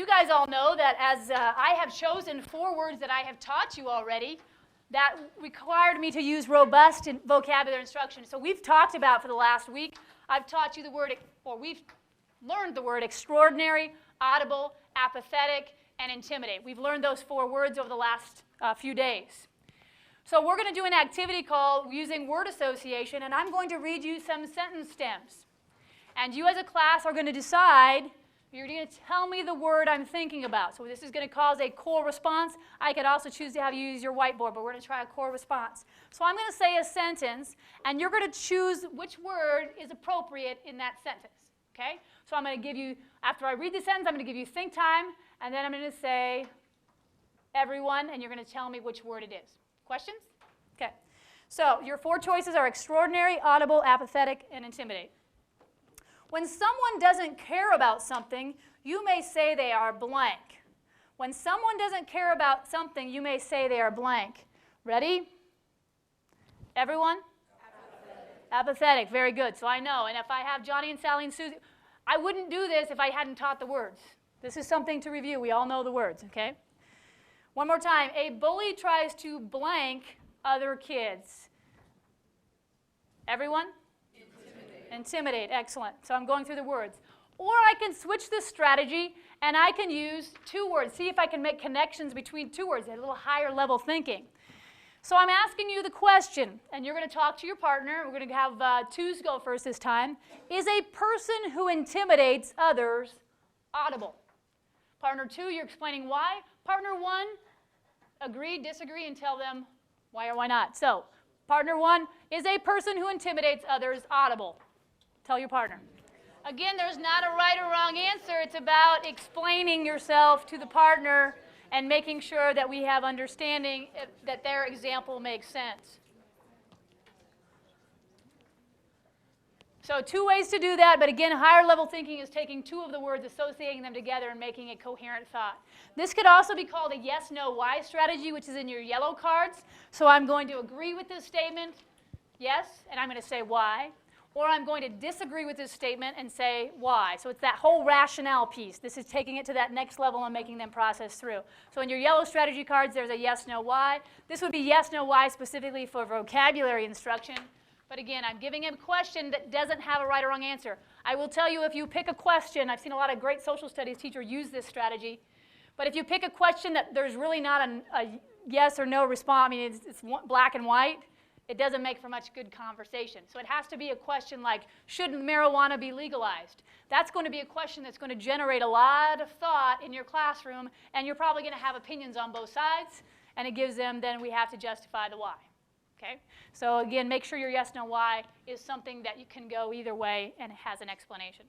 you guys all know that as I have chosen 4 words that I have taught you already that required me to use robust vocabulary instruction. So we've talked about for the last week, I've taught you the word, or we've learned the word extraordinary, audible, apathetic, and intimidate. We've learned those 4 words over the last few days. So we're going to do an activity called using word association, and I'm going to read you some sentence stems. And you as a class are going to decide, you're going to tell me the word I'm thinking about. So this is going to cause a core response. I could also choose to have you use your whiteboard, but we're going to try a core response. So I'm going to say a sentence, and you're going to choose which word is appropriate in that sentence. Okay? So I'm going to give you, after I read the sentence, I'm going to give you think time, and then I'm going to say everyone, and you're going to tell me which word it is. Questions? Okay. So your 4 choices are extraordinary, audible, apathetic, and intimidate. When someone doesn't care about something, you may say they are blank. When someone doesn't care about something, you may say they are blank. Ready? Everyone? Apathetic. Very good. So I know. And if I have Johnny and Sally and Susie, I wouldn't do this if I hadn't taught the words. This is something to review. We all know the words, okay? One more time. A bully tries to blank other kids. Everyone? Intimidate. Excellent. So I'm going through the words. Or I can switch this strategy and I can use 2 words. See if I can make connections between 2 words, a little higher level thinking. So I'm asking you the question, and you're going to talk to your partner. We're going to have 2s go first this time. Is a person who intimidates others audible? Partner 2, you're explaining why. Partner 1, agree, disagree, and tell them why or why not. So partner 1, is a person who intimidates others audible? Tell your partner. Again, there's not a right or wrong answer. It's about explaining yourself to the partner and making sure that we have understanding that their example makes sense. So 2 ways to do that, but again, higher level thinking is taking 2 of the words, associating them together, and making a coherent thought. This could also be called a yes, no, why strategy, which is in your yellow cards. So I'm going to agree with this statement, yes, and I'm going to say why. Or I'm going to disagree with this statement and say why. So it's that whole rationale piece. This is taking it to that next level and making them process through. So in your yellow strategy cards, there's a yes, no, why. This would be yes, no, why specifically for vocabulary instruction. But again, I'm giving a question that doesn't have a right or wrong answer. I will tell you if you pick a question, I've seen a lot of great social studies teachers use this strategy, but if you pick a question that there's really not a yes or no response, I mean, it's black and white, it doesn't make for much good conversation. So it has to be a question like, should marijuana be legalized? That's going to be a question that's going to generate a lot of thought in your classroom, and you're probably going to have opinions on both sides, and it gives them, then we have to justify the why. Okay? So again, make sure your yes, no, why is something that you can go either way and has an explanation.